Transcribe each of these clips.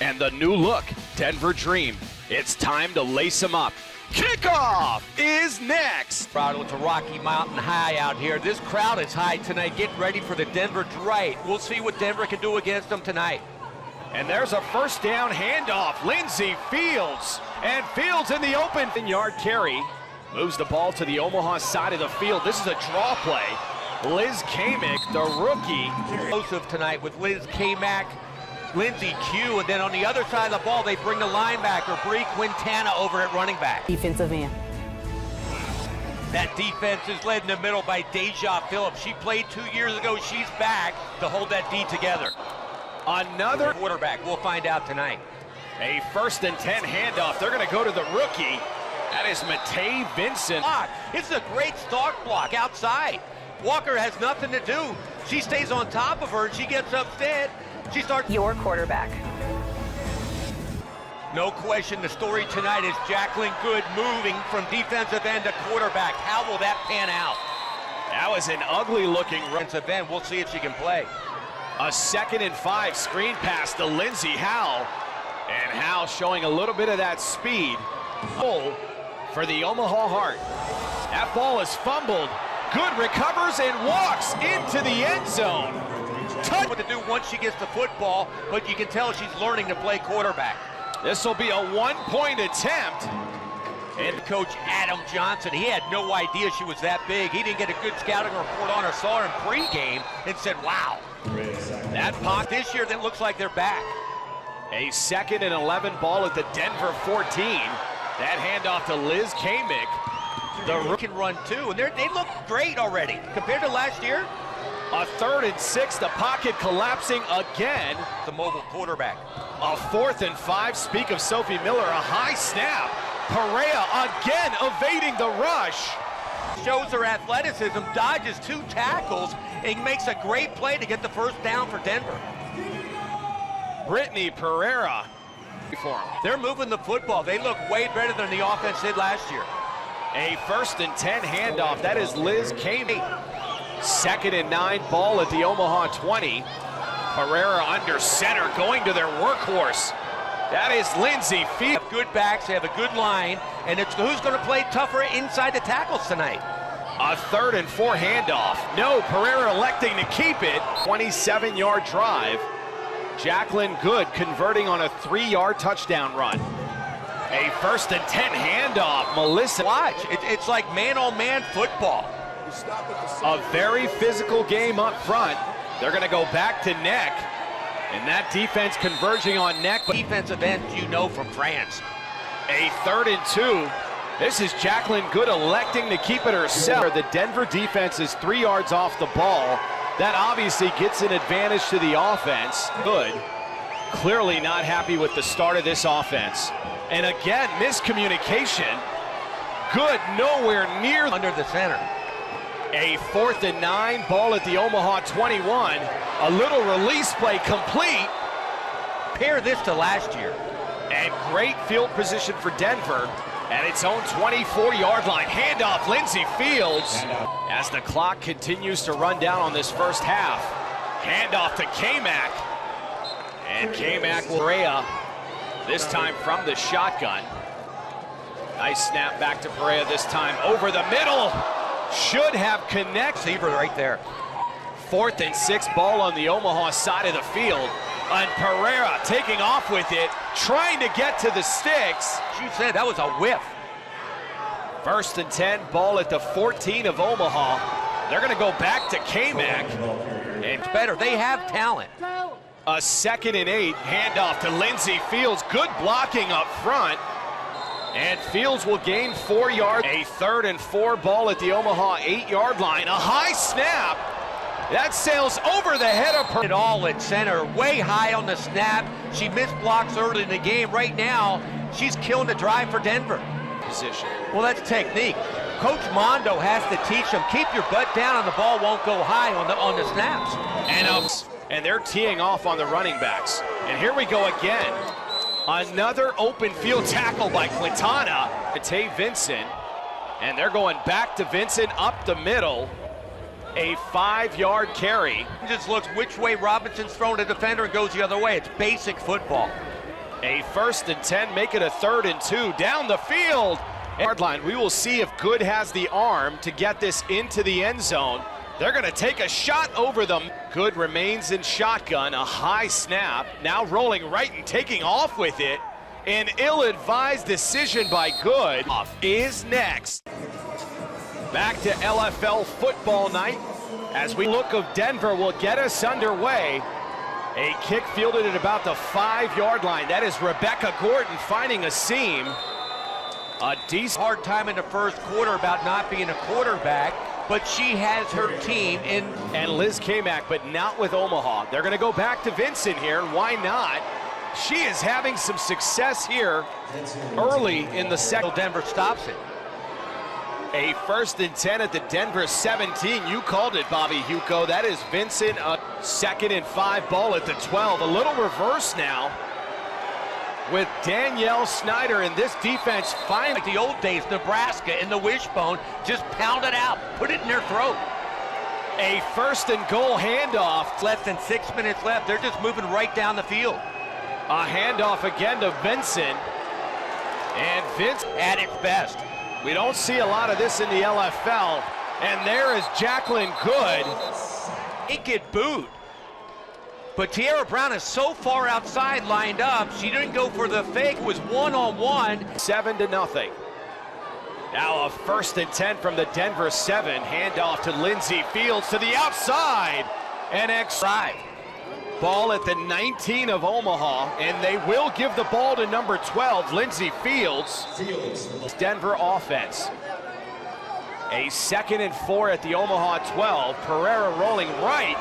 and the new look Denver Dream. It's time to lace them up. Kickoff is next. Proud it's a Rocky Mountain High out here. This crowd is high tonight. Get ready for the Denver Right. We'll see what Denver can do against them tonight. And there's a first down handoff. Lindsey Fields. And Fields in the open. 10-yard carry. Moves the ball to the Omaha side of the field. This is a draw play. Liz Kamick, the rookie. Explosive tonight with Liz Kamick, Lindsey Q, and then on the other side of the ball, they bring the linebacker, Bree Quintana, over at running back. Defensive end. That defense is led in the middle by Deja Phillips. She played 2 years ago. She's back to hold that D together. Another quarterback. We'll find out tonight. A 1st and 10 handoff. They're going to go to the rookie. That is Matei Vincent. It's a great start block outside. Walker has nothing to do. She stays on top of her, and she gets upset. She starts. Your quarterback. No question, the story tonight is Jacqueline Good moving from defensive end to quarterback. How will that pan out? That was an ugly-looking defensive end. We'll see if she can play. A 2nd and 5 screen pass to Lindsey Howell. And Howell showing a little bit of that speed. For the Omaha Heart. That ball is fumbled. Good recovers and walks into the end zone. What to do once she gets the football, but you can tell she's learning to play quarterback. This will be a 1-point attempt. And Coach Adam Johnson, he had no idea she was that big. He didn't get a good scouting report on her, saw her in pregame, and said, wow. That pot this year, that looks like they're back. A 2nd and 11 ball at the Denver 14. That handoff to Liz Kamick. The rookie can run too, and they look great already compared to last year. A 3rd and 6, the pocket collapsing again. The mobile quarterback. A 4th and 5, speak of Sophie Miller, a high snap. Perea again evading the rush. Shows her athleticism, dodges 2 tackles, and makes a great play to get the first down for Denver. Brittany Pereira. They're moving the football. They look way better than the offense did last year. A 1st and 10 handoff. That is Liz Kamick. 2nd and 9 ball at the Omaha 20. Pereira under center going to their workhorse. That is Lindsey Fields. Good backs, they have a good line, and it's who's going to play tougher inside the tackles tonight. A 3rd and 4 handoff. No, Pereira electing to keep it. 27-yard drive. Jacqueline Good converting on a 3-yard touchdown run. A 1st and 10 handoff. Melissa. Watch, it's like man-on-man football. A very physical game up front. They're going to go back to neck. And that defense converging on neck. Defensive end, you know, from France. A 3rd and 2. This is Jacqueline Good electing to keep it herself. The Denver defense is 3 yards off the ball. That obviously gets an advantage to the offense. Good. Clearly not happy with the start of this offense. And again, miscommunication. Good nowhere near under the center. A 4th and 9 ball at the Omaha 21. A little release play complete. Compare this to last year. And great field position for Denver at its own 24-yard line. Handoff Lindsey Fields as the clock continues to run down on this first half. Handoff to Kamick. And Kamick will Perea, this time from the shotgun. Nice snap back to Perea this time over the middle. Should have connect. Receiver right there. 4th and 6 ball on the Omaha side of the field. And Pereira taking off with it, trying to get to the sticks. You said that was a whiff. 1st and 10 ball at the 14 of Omaha. They're going to go back to Kamick. And it's better. They have talent. A 2nd and 8 handoff to Lindsey Fields. Good blocking up front. And Fields will gain 4 yards. A 3rd and 4 ball at the Omaha 8-yard line. A high snap. That sails over the head of it all at center, way high on the snap. She missed blocks early in the game. Right now, she's killing the drive for Denver. Position. Well, that's technique. Coach Mondo has to teach them, keep your butt down and the ball won't go high on the snaps. And they're teeing off on the running backs. And here we go again. Another open field tackle by Quintana. Matei Vincent. And they're going back to Vincent up the middle. A 5-yard carry. Just looks which way Robinson's throwing the defender and goes the other way. It's basic football. A 1st and 10, make it a 3rd and 2, down the field. Yard line, we will see if Good has the arm to get this into the end zone. They're gonna take a shot over them. Good remains in shotgun, a high snap, now rolling right and taking off with it. An ill-advised decision by Good is next. Back to LFL football night as we look of Denver will get us underway. A kick fielded at about the 5-yard line. That is Rebecca Gordon finding a seam. A decent Hard time in the first quarter about not being a quarterback, but she has her team in. And Liz Kamak, but not with Omaha. They're gonna go back to Vincent here, why not? She is having some success here early in the second. Denver stops it. A 1st and 10 at the Denver 17. You called it, Bobby Huco. That is Vincent. A 2nd and 5 ball at the 12. A little reverse now with Danielle Snyder, and this defense finally. Like the old days, Nebraska in the wishbone, just pound it out, put it in their throat. A 1st and goal handoff. Less than 6 minutes left. They're just moving right down the field. A handoff again to Vincent. And Vince At its best. We don't see a lot of this in the LFL. And there is Jacqueline Good. It get booed. But Tierra Brown is so far outside lined up, she didn't go for the fake, it was one-on-one. 7-0. Now a 1st and 10 from the Denver 7. Handoff to Lindsay Fields to the outside. And X5. Ball at the 19 of Omaha, and they will give the ball to number 12, Lindsay Fields. Denver offense. A 2nd and 4 at the Omaha 12. Pereira rolling right,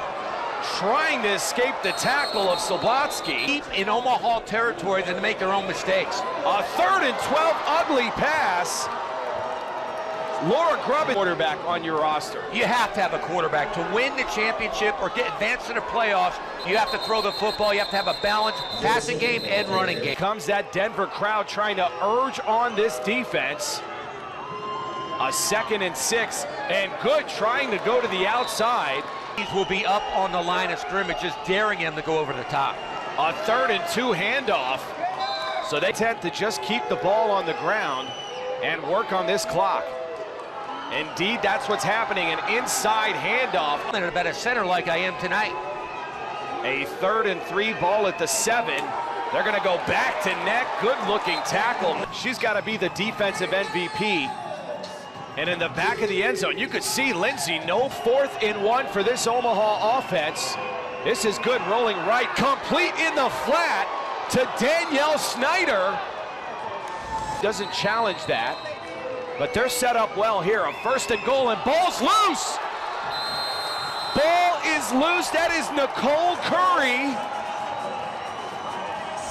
trying to escape the tackle of Soblatsky. Deep in Omaha territory than to make their own mistakes. A 3rd and 12, ugly pass. Laura Grubbin, quarterback on your roster. You have to have a quarterback. To win the championship or get advanced to the playoffs, you have to throw the football. You have to have a balanced passing game and running game. Comes that Denver crowd trying to urge on this defense. A 2nd and 6, and Good trying to go to the outside. These will be up on the line of scrimmage, just daring him to go over the top. A 3rd and 2 handoff. So they tend to just keep the ball on the ground and work on this clock. Indeed, that's what's happening, an inside handoff. And about a center like I am tonight. A 3rd and 3 ball at the 7. They're gonna go back to net, good looking tackle. She's gotta be the defensive MVP. And in the back of the end zone, you could see Lindsay, no 4th and 1 for this Omaha offense. This is Good rolling right, complete in the flat to Danielle Snyder. Doesn't challenge that. But they're set up well here. A 1st and goal, and ball's loose. Ball is loose. That is Nicole Curry.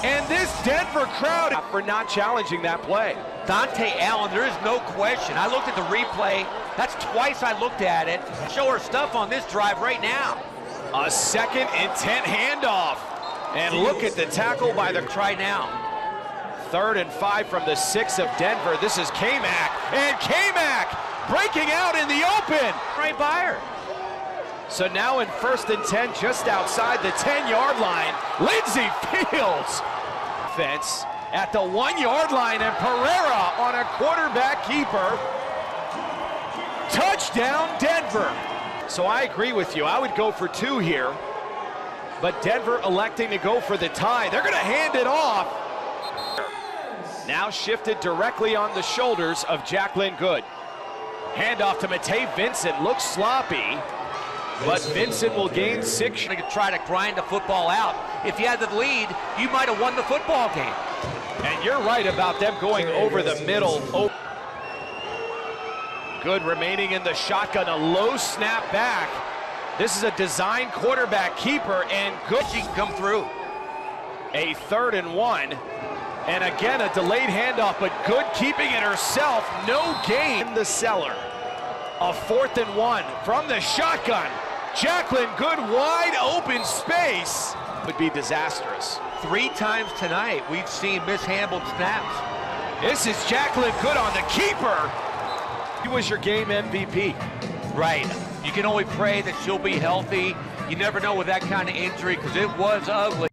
And this Denver crowd for not challenging that play. Dante Allen, there is no question. I looked at the replay. That's twice I looked at it. Show her stuff on this drive right now. A 2nd and 10 handoff. And look at the tackle by the try now. 3rd and 5 from the 6 of Denver. This is Kamak, and Kamak breaking out in the open. Right by her. So now in 1st and 10, just outside the 10-yard line, Lindsay Fields. Offense at the 1-yard line, and Pereira on a quarterback keeper. Touchdown, Denver. So I agree with you. I would go for 2 here, but Denver electing to go for the tie. They're going to hand it off. Now shifted directly on the shoulders of Jacqueline Good. Handoff to Matei Vincent, looks sloppy, but Vincent will gain 6. They could try to grind the football out. If you had the lead, you might have won the football game. And you're right about them going over the middle. Good remaining in the shotgun, a low snap back. This is a design quarterback keeper, and Good, she can come through. A 3rd and 1. And again, a delayed handoff, but Good keeping it herself. No gain in the cellar. A 4th and 1 from the shotgun. Jacqueline Good, wide open space. Would be disastrous. 3 times tonight, we've seen mishandled snaps. This is Jacqueline Good on the keeper. He was your game MVP. Right. You can only pray that she'll be healthy. You never know with that kind of injury because it was ugly.